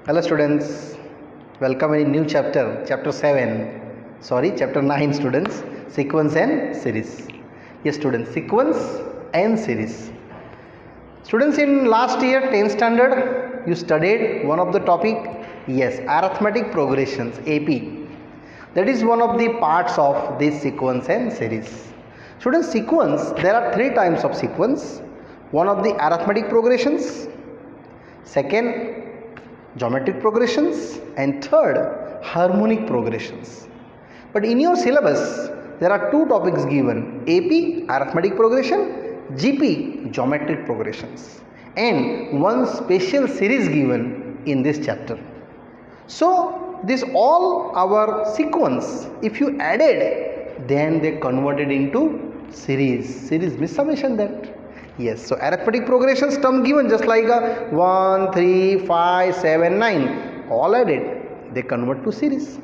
Hello students, welcome in a new chapter, chapter 9 students, sequence and series. Yes students, sequence and series. Students, in last year 10th standard, you studied one of the topic, yes, arithmetic progressions, AP. That is one of the parts of this sequence and series. Students, sequence, there are three types of sequence. One of the arithmetic progressions, second geometric progressions, and third harmonic progressions. But in your syllabus there are two topics given, AP arithmetic progression, GP geometric progressions, and one special series given in this chapter. So this all our sequence, if you added, then they converted into series means summation that. Yes, so arithmetic progressions term given just like 1, 3, 5, 7, 9 all added, they convert to series.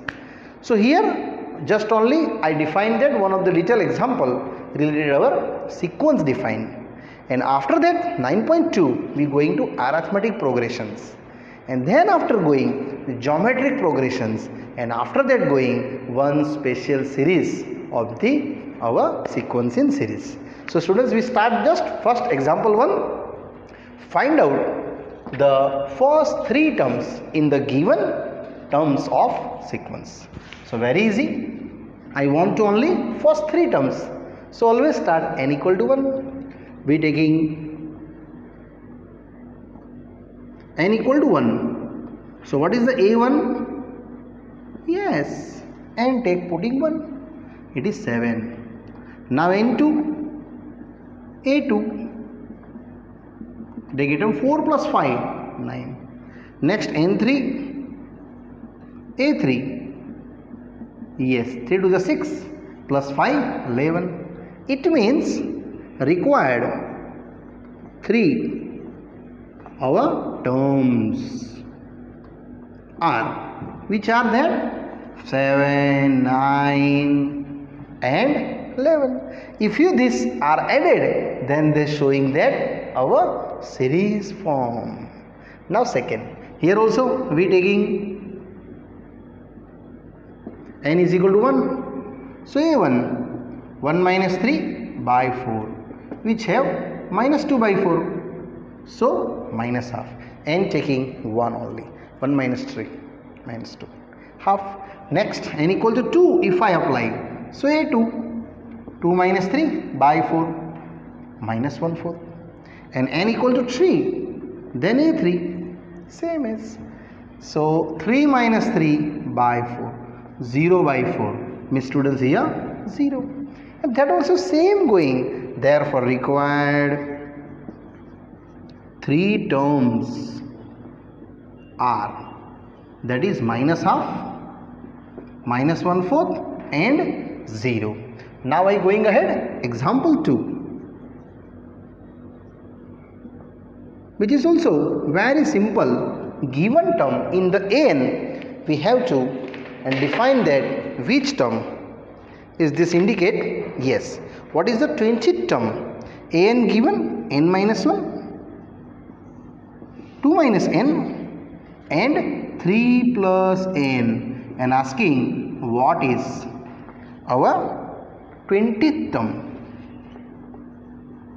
So here just only I defined that one of the little example related our sequence define, and after that 9.2 we going to arithmetic progressions, and then after going the geometric progressions, and after that going one special series of the our sequence in series. So students, we start just first example 1. Find out the first three terms in the given terms of sequence. So very easy. I want to only first three terms. So always start n equal to 1. We taking n equal to 1. So what is the a1? Yes, and take putting 1. It is 7. Now n2. A2, they get 4 plus 5, 9. Next N3, A3, yes, 3 to the 6 plus 5, 11. It means required 3 our terms are, which are that 7, 9 and 11. If you these are added, then they showing that our series form. Now second, here also we taking n is equal to 1. So a1, 1 minus 3 by 4, which have minus 2 by 4. So minus half, n taking 1 only, 1 minus 3 minus 2, half. Next n equal to 2 if I apply. So a2, 2 minus 3 by 4, minus 1/4, and n equal to 3, then a3, same as. So 3 minus 3 by 4, 0 by 4, means students here 0, and that also same going, therefore required 3 terms are, that is minus half, minus 1/4 and 0. Now I going ahead, example 2, which is also very simple. Given term in the n, we have to and define that which term is this indicate. Yes, what is the 20th term? An given n minus 1, 2 minus n and 3 plus n, and asking what is our 20th term.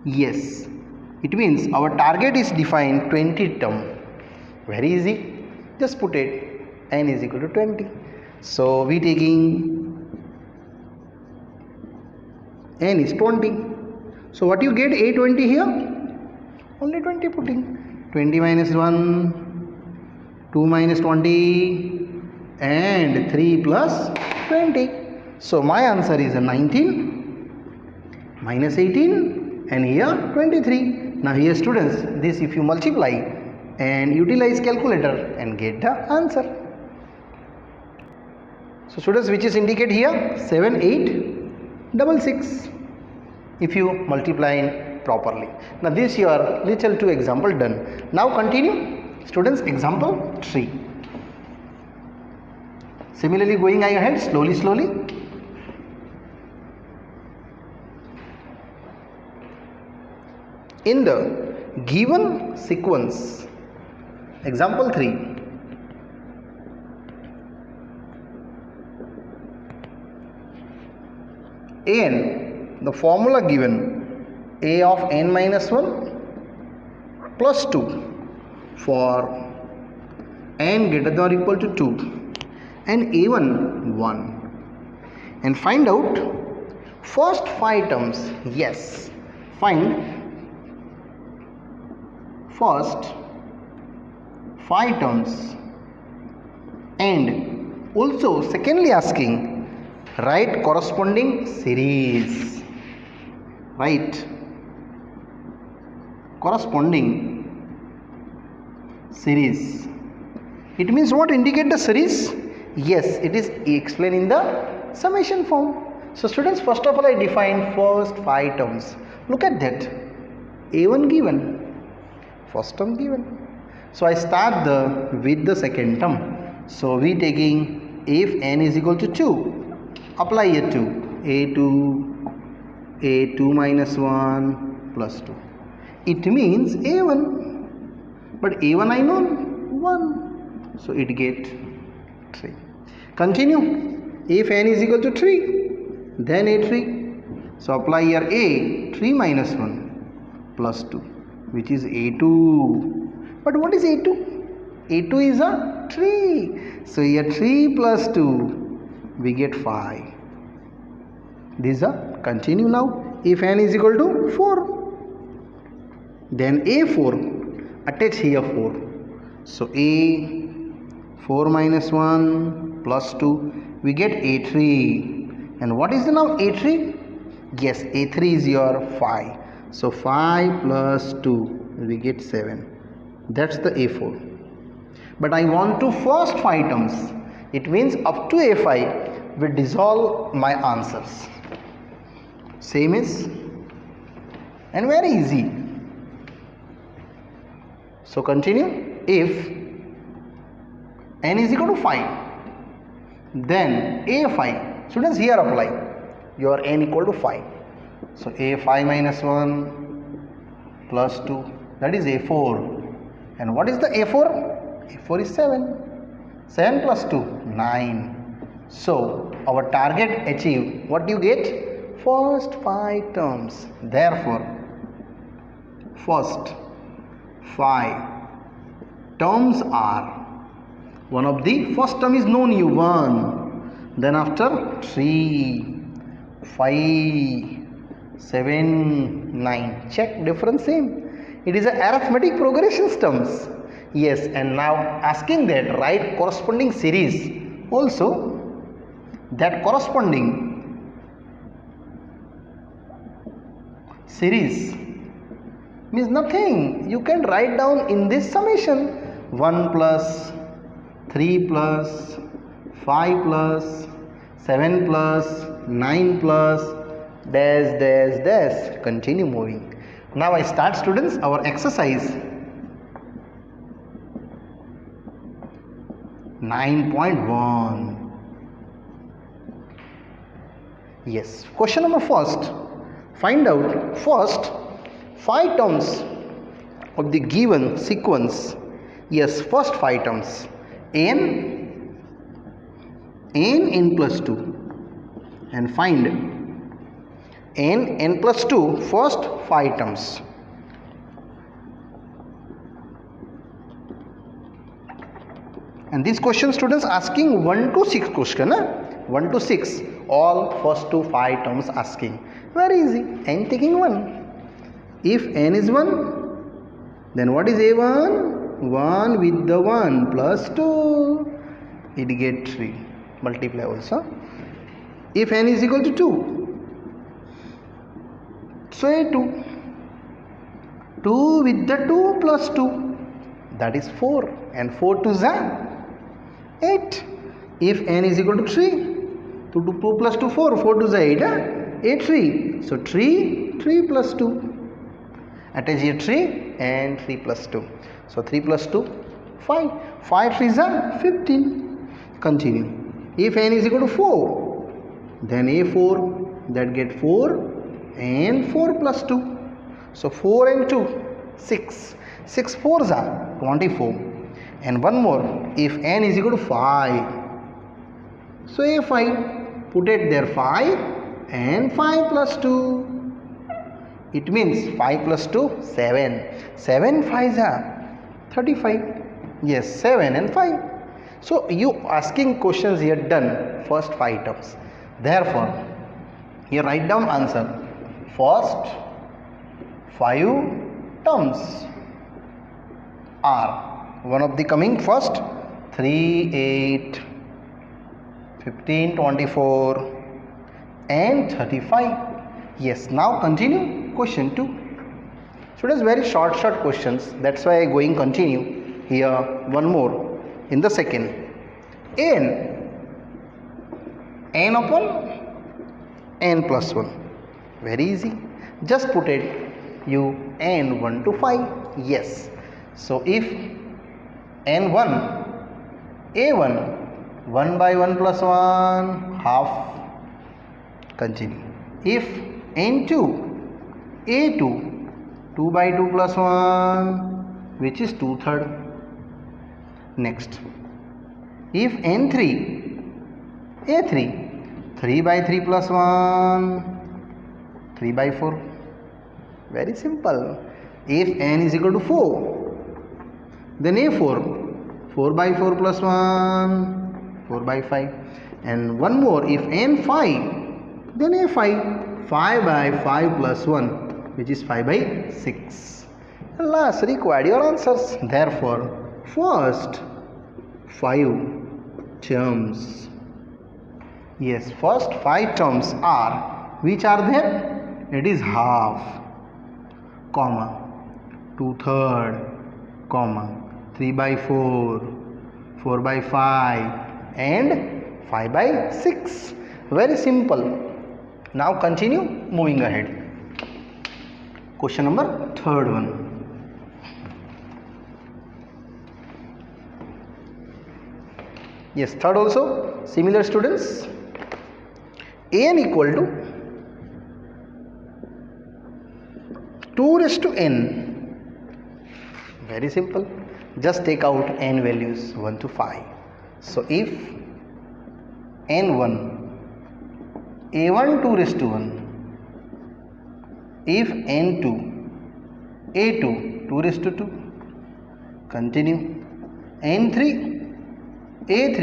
Yes, it means our target is defined 20th term. Very easy, just put it, n is equal to 20. So we taking n is 20. So what you get, a20 here, only 20 putting, 20 minus 1, 2 minus 20 and 3 plus 20. So my answer is 19 minus 18 and here 23. Now here students, this if you multiply and utilize calculator and get the answer. So students, which is indicate here 7, 8, 6 if you multiply properly. Now this your little 2 example done. Now continue students, example 3. Similarly going ahead slowly. In the given sequence, example 3, n, the formula given, a of n minus 1 plus 2 for n greater than or equal to 2 and a1 1, and find out first 5 terms. Yes, find first 5 terms, and also secondly asking write corresponding series. Write corresponding series. It means what? Indicate the series. Yes, it is explained in the summation form. So students, first of all I define first 5 terms. Look at that. A1 given, first term given. So I start with the second term. So we taking if n is equal to 2, apply here 2, a2 minus 1 plus 2. It means a1, but a1 I know 1, so it get 3. Continue. If n is equal to 3, then a3. So apply here a 3 minus 1 plus 2, which is a2. But what is a2? a2 is a 3. So here 3 plus 2, we get 5. These are continue now. If n is equal to 4, then a4, attach here 4. So a 4 minus 1 plus 2, we get a3. And what is the now a3? Yes, a3 is your 5. So 5 plus 2, we get 7. That's the a4. But I want to first 5 terms. It means up to a5 we dissolve my answers. Same is, and very easy. So continue. If n is equal to 5, then a5. Students, here apply your n equal to 5. So a5 minus 1 plus 2, that is a4. And what is the a4? a4 is 7. 7 plus 2, 9. So our target achieved. What do you get? First 5 terms. Therefore, first 5 terms are, one of the first term is known, you 1, then after 3, 5, 7, 9. Check difference, same. It is a arithmetic progression terms. Yes, and now asking that write corresponding series. Also, that corresponding series means nothing. You can write down in this summation 1 plus 3 plus 5 plus 7 plus 9 plus dash dash dash. Continue moving. Now I start, students, our exercise 9.1. Yes, question number first. Find out first 5 terms of the given sequence. Yes, first 5 terms. n plus 2, and find n plus 2 first 5 terms. And this question, students, asking 1 to 6 question. 1 to 6, all first to 5 terms asking. Very easy. N taking 1. If n is 1, then what is a1? 1 with the 1 plus 2, it get 3. Multiply also. If n is equal to 2, so a2. 2 with the 2 plus 2, that is 4. And 4 to is 8. If n is equal to 3, 2 plus 2 4, 4 to is 8, a3. So 3 plus 2. Attach here 3 and 3 plus 2. So 3 plus 2, 5. 5 3 is 15. Continue. If n is equal to 4, then a4, that get 4 and 4 plus 2. So 4 and 2, 6. 6 4s are 24. And one more. If n is equal to 5, so a5, put it there 5 and 5 plus 2. It means 5 plus 2, 7. 7 5s are 35. Yes, 7 and 5. So you asking questions here done first 5 terms. Therefore, here write down answer. First 5 terms are one of the coming first 3, 8, 15, 24 and 35. Yes, now continue question 2. Students, very short questions. That's why I going continue. Here one more in the second. N upon n plus 1. Very easy. Just put it you n 1 to 5. Yes. So if n1 a1 1 by 1 plus 1 half. Continue. If n2 a2 2 by 2 plus 1 which is 2/3. Next. If n3 a3 3 by 3 plus 1 3 by 4. Very simple. If n is equal to 4, then a4 4 by 4 plus 1 4 by 5. And one more, if n5, then a5 5 by 5 plus 1 which is 5 by 6. And last, required your answers. Therefore, first 5 terms. Yes, first 5 terms are, which are there? It is half, comma, 2/3, comma, 3 by 4, 4 by 5 and 5 by 6. Very simple. Now continue moving ahead. Question number third one. Yes, third also similar, students. An equal to 2 raised to n. Very simple. Just take out n values 1 to 5. So if n1 a1 2 raised to 1, if n2 a2 2 raised to 2, continue, n3 a3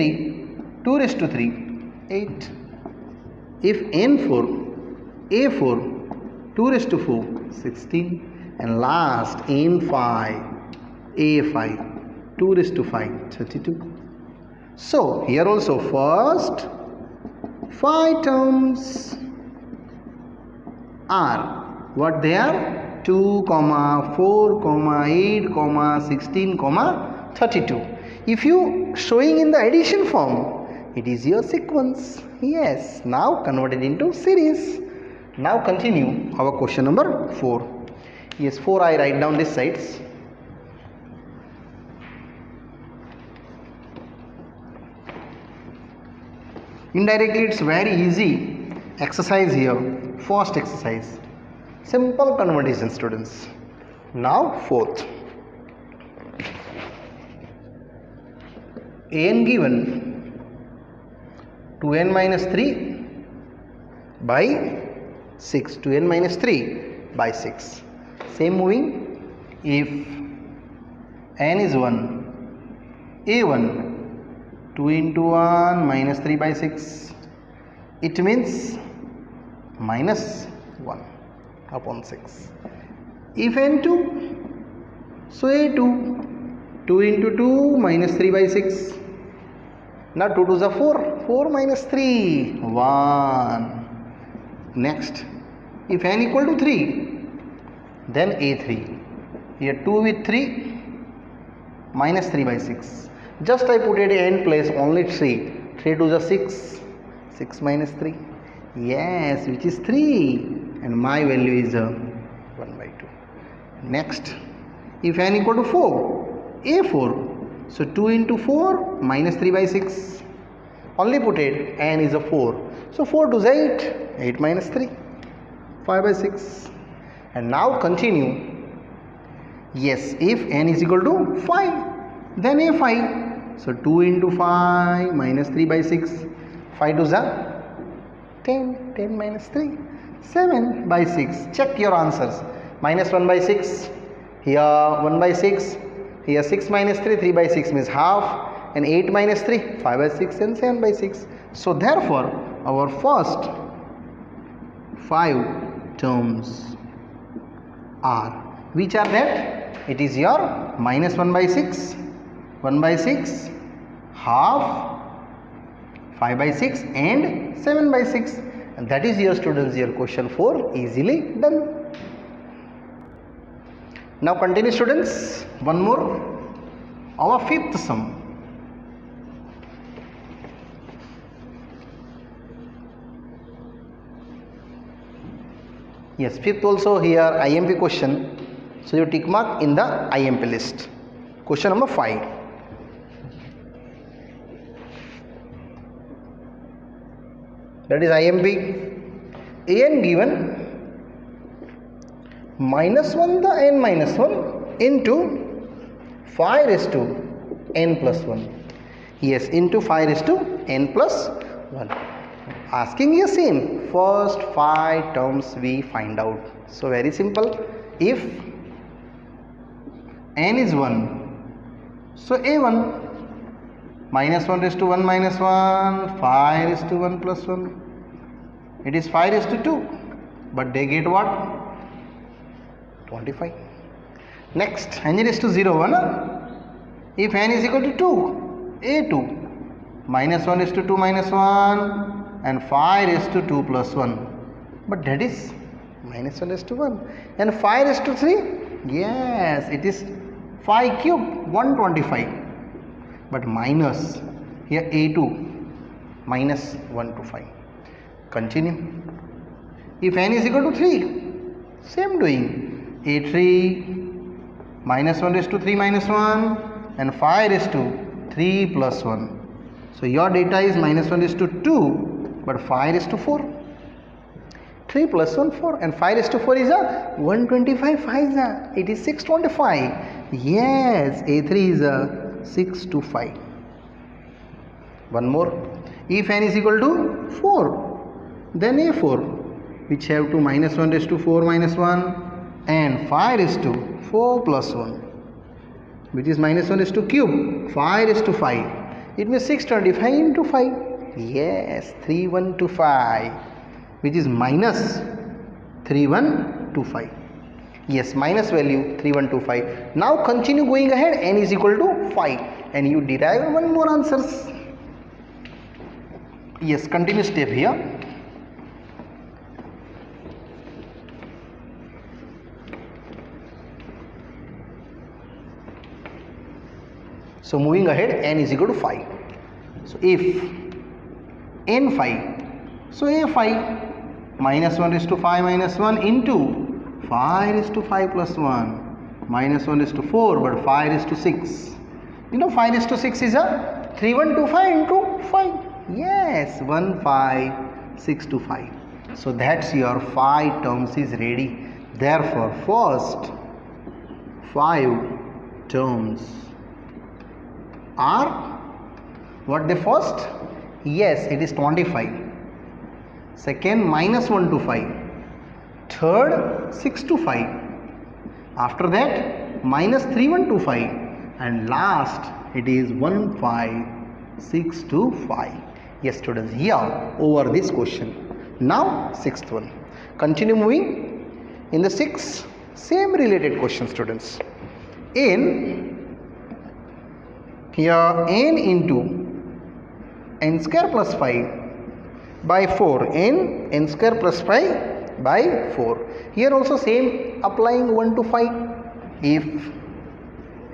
2 raised to 3 8, if n4 a4 2 raised to 4 16, and last n5 a5 2 raised to 5 32. So here also first 5 terms are what they are? 2, 4, 8, 16, 32. If you showing in the addition form, it is your sequence. Yes, now converted into series. Now continue our question number 4. Yes, 4 I write down this sides. Indirectly it's very easy exercise here. First exercise, simple conversion, students. Now fourth, an given 2n minus 3 by 6, 2n minus 3 by 6. Same moving. If n is 1, a1 2 into 1 minus 3 by 6, it means minus 1 upon 6. If n2, so a2 2 into 2 minus 3 by 6. Now 2 to the 4, 4 minus 3 1. Next, if n equal to 3, then a3, here 2 with 3 minus 3 by 6. Just I put it in place only 3. 3 to the 6. 6 minus 3. Yes, which is 3. And my value is 1 by 2. Next, if n equal to 4, a4. So 2 into 4 minus 3 by 6. Only put it, n is a 4. So 4 to the 8. 8 minus 3. 5 by 6. And now continue. Yes, if n is equal to 5, then a5. So 2 into 5 minus 3 by 6. 5 to the 10. 10 minus 3. 7 by 6. Check your answers. Minus 1 by 6. Here 1 by 6. Here 6 minus 3. 3 by 6 means half. And 8 minus 3. 5 by 6 and 7 by 6. So therefore our first 5 terms are. Which are that? It is your minus 1 by 6. 1 by 6. Half. 5 by 6 and 7 by 6, and that is your students your question 4 easily done. Now continue students, one more, our fifth sum. Yes, fifth also here IMP question, so you tick mark in the IMP list. Question number 5. That is IMP. An given minus 1 the n minus 1 into 5 raised to n plus 1. Yes, into 5 raised to n plus 1. Asking you same. First 5 terms we find out. So very simple. If n is 1, so a1 minus 1 raised to 1 minus 1, 5 raised to 1 plus 1. It is 5 raised to 2. But they get what? 25. Next, n raised to 0, 1. If n is equal to 2, a2 minus 1 raised to 2 minus 1 and 5 raised to 2 plus 1. But that is minus 1 raised to 1. And 5 raised to 3? Yes, it is 5 cube, 125. But minus here a2 minus 1 to 5. Continue. If n is equal to 3, same doing. a3 minus 1 raised to 3 minus 1 and 5 raised to 3 plus 1. So your data is minus 1 raised to 2 but 5 raised to 4. 3 plus 1 4 and 5 raised to 4 is a 125. 5 is a, it is 625. Yes, a3 is a 6 to 5. One more. If n is equal to 4, then a4 which have to minus 1 raised to 4 minus 1 and 5 raised to 4 plus 1 which is minus 1 raised to cube 5 raised to 5. It means 625 into 5. Yes, 3125 which is minus 3125. Yes, minus value 3125. Now continue going ahead. N is equal to 5 and you derive one more answers. Yes, continue step here. So moving ahead, n is equal to 5. So if n 5, so a5 minus 1 raised to 5 minus 1 into 5 raised to 5 plus 1 minus 1 raised to 4 but 5 raised to 6. You know 5 raised to 6 is a 3125 into 5. Yes, 15625. So that's your 5 terms is ready. Therefore first 5 terms are what the first? Yes, it is 25. Second minus 1 to 5. Third 6 to 5. After that minus 3125 and last it is 15625. Yes students, here over this question. Now sixth one. Continue moving. In the sixth, same related question students. In here n into n square plus 5 by 4. N square plus 5 by 4. Here also same applying 1 to 5. If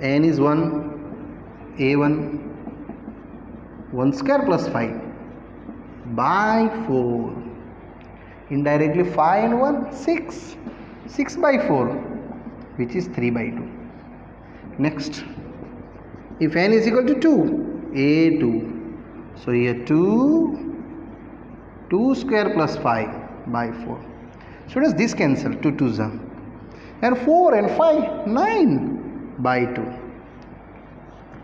n is 1, a1 1 square plus 5 by 4. Indirectly 5 and 1 6. 6 by 4 which is 3 by 2. Next, if n is equal to 2, a2. So here 2 square plus 5 by 4. Students, this cancel 2 2s are. And 4 and 5 9 by 2.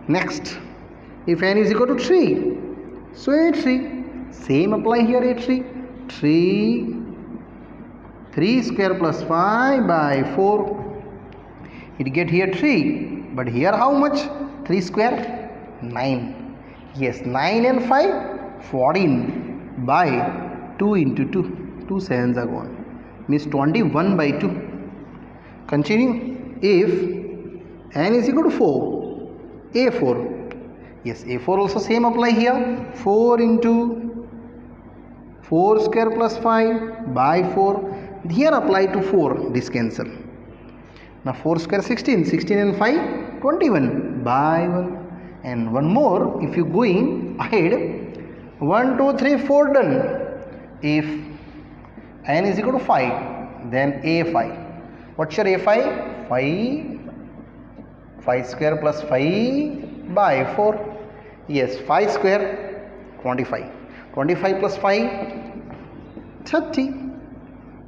Next, if n is equal to 3, so a3. Same apply here a3. 3 square plus 5 by 4. It get here 3, but here how much? 3 square? 9. Yes, 9 and 5, 14 by 2 into 2. 2 sevens are gone. Means 21 by 2. Continue. If n is equal to 4, a4. Yes, a4 also same apply here. 4 into 4 square plus 5 by 4. Here apply to 4. This cancel. Now 4 square 16. 16 and 5 21 by 1. And one more. If you going ahead, 1 2 3 4 done. If n is equal to 5, then a5. What's your a5? 5 square plus 5 by 4. Yes, 5 square 25. 25 plus 5 30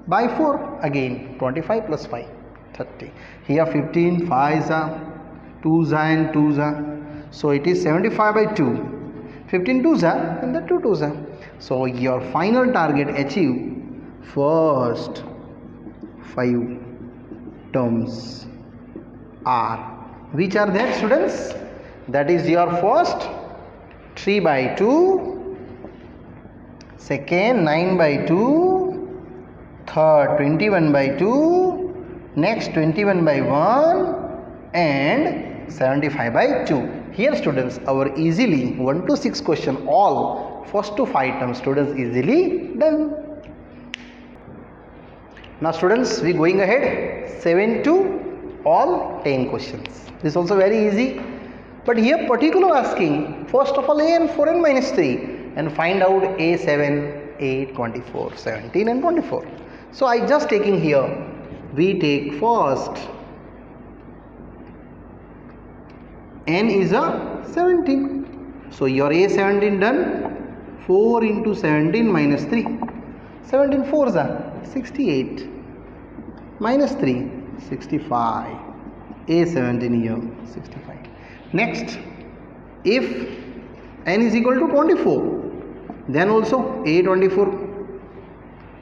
by 4. Again 25 plus 5 30. Here 15 5s are 2s are and 2s are. So it is 75 by 2. 15 2s are and the 2 2s are. So your final target achieve. First 5 terms are, which are that, students? That is your first 3 by 2, second 9 by 2, third 21 by 2, next 21 by 1 and 75 by 2. Here students, our easily 1 to 6 question, all first to 5 terms students easily done. Now students, we going ahead 7 to all 10 questions. This is also very easy. But here particular asking, first of all a and 4 and minus 3 and find out a7, 8, 24, 17 and 24. So I just taking here, we take first n is a 17. So your a17 done. 4 into 17 minus 3. 17 4s are 68. Minus 3, 65. a17 here, 65. Next, if n is equal to 24, then also a24.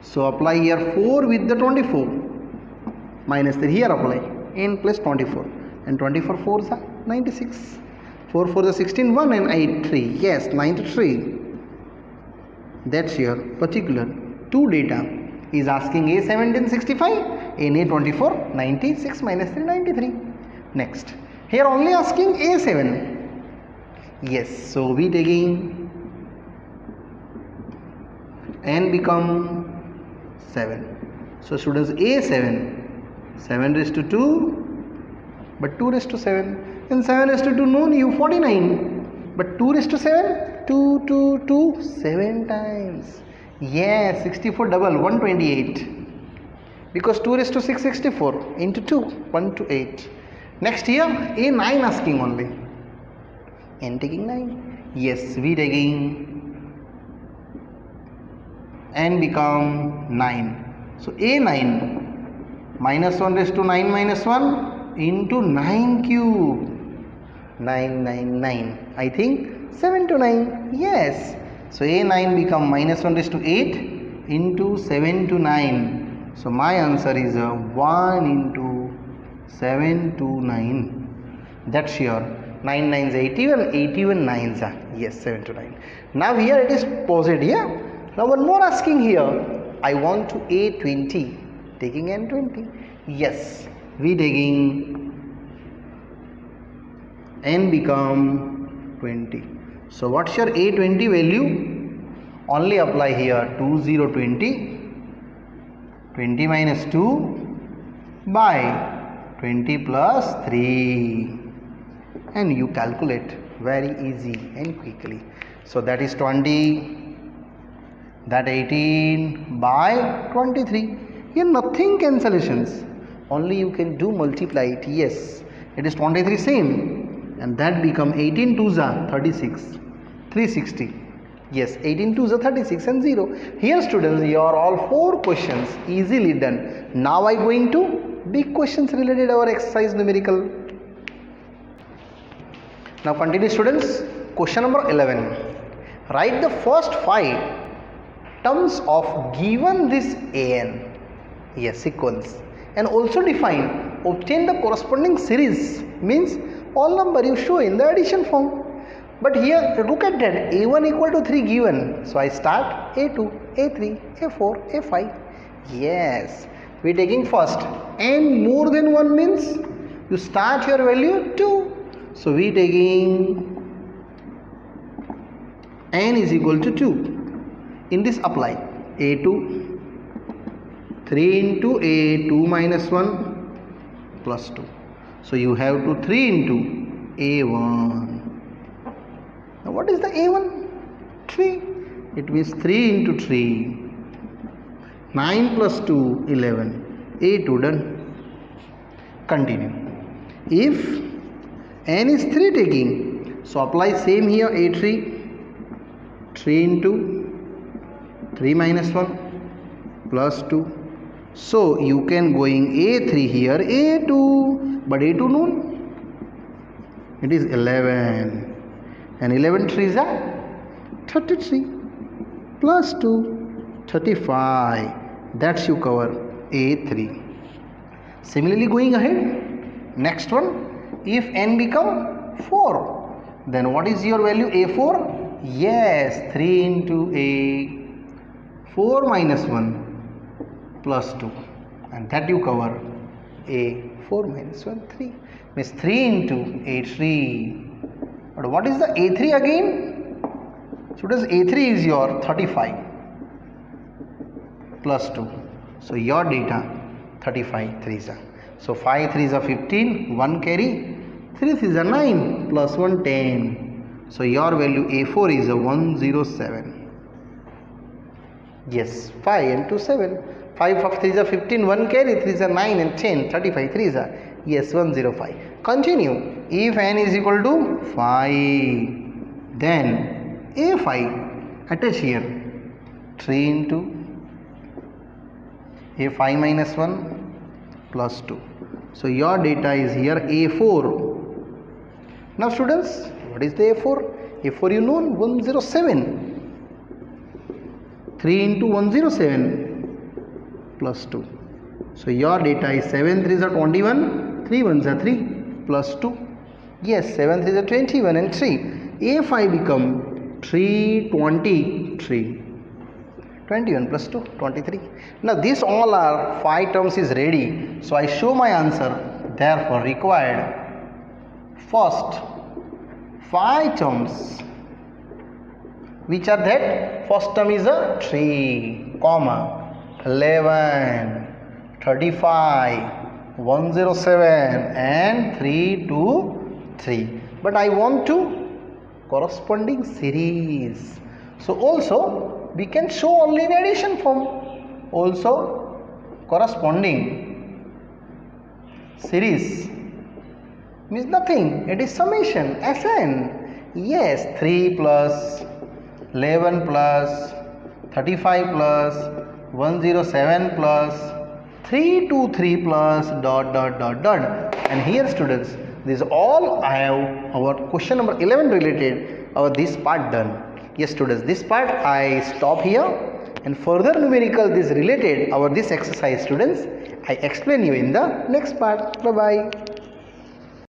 So apply here 4 with the 24. Minus 3 here apply n plus 24. And 24 4s are 96. 4 4 is 16, 1 and 8 3. Yes, 93. That's your particular 2 data is asking a17 65 and a24 96 minus 3 93. Next, here only asking a7. Yes, so we taking n become 7. So students, a7 7 raised to 2, but 2 raised to 7, and 7 raised to 2 no new 49, but 2 raised to 7 2 2 2 7 times. Yes, 64 double 128, because 2 raised to 6 64 into 2 1 to 8. Next here a9 asking only, n taking 9. Yes, we taking n become 9. So a9 minus 1 raised to 9 minus 1 into 9 cube, 999. I think 7 to 9. Yes. So a9 become minus 1 raised to 8 into 7 to 9. So my answer is 1 into 7 to 9. That's your 9 9s 81, 81 9s are. Yes, 7 to 9. Now here it is posed here. Now one more asking here. I want to a20, taking n20. Yes, we taking n become 20. So what's your a20 value? Only apply here 20 20 minus 2 by 20 plus 3, and you calculate very easy and quickly. So that is 20, that 18 by 23. Here nothing cancellations, only you can do multiply it. Yes, it is 23 same, and that become 18 2s are 36, 360. Yes, 18 2s are 36 and 0. Here students, your all 4 questions easily done. Now I going to big questions related our exercise numerical. Now continue students. Question number 11. Write the first 5 terms of given this an. Yes, sequence. And also define, obtain the corresponding series, means all number you show in the addition form. But here look at that, a1 equal to 3 given, so I start a2, a3, a4, a5. Yes, we are taking first, and more than 1 means you start your value 2, so we taking n is equal to 2. In this apply a2, 3 into a2 minus 1 plus 2, so you have to 3 into a1. Now what is the a1? 3. It means 3 into 3. 9 plus 2, 11. a2 done. Continue. If n is 3 taking, so apply same here a3. 3 into 3 minus 1 plus 2. So you can going a3 here, a2, but a2 known. It is 11. And 11 3s are 33 plus 2, 35. That's you cover a3. Similarly going ahead, next one, if n become 4, then what is your value a4? Yes, 3 into a 4 minus 1 plus 2, and that you cover a 4 minus 1, 3, means 3 into a3. But what is the a3 again? So does a3 is your 35 plus 2. So your data 35 3s are. So 5 3s are 15, 1 carry, 3 3s are 9 plus 1 10. So your value a4 is a 107. Yes, 5 and 2 7. 5 of 3s are 15, 1 carry, 3s are 9 and 10, 35 3s are. Yes, 105. Continue. If n is equal to 5, then a5 attach here 3 into a5 minus 1 plus 2. So your data is here a4. Now students, what is the a4? a4 you know, 107. 3 into 107 plus 2. So your data is 7 3s are 21, 3 1s are 3 plus 2. Yes, 7 3s are 21 and 3. a5 become 323. 21 plus 2, 23. Now this all are 5 terms is ready. So I show my answer. Therefore required first 5 terms. Which are that? First term is a 3, 11, 35, 107 and 3 2 3. But I want to corresponding series. So also we can show only in addition form. Also corresponding series means nothing. It is summation, Sn. Yes, 3 plus 11 plus 35 plus 107 plus 323 plus ... And here students, this all I have our question number 11 related, our this part done. Yes students, this part I stop here, and further numerical this related our this exercise students I explain you in the next part. Bye bye.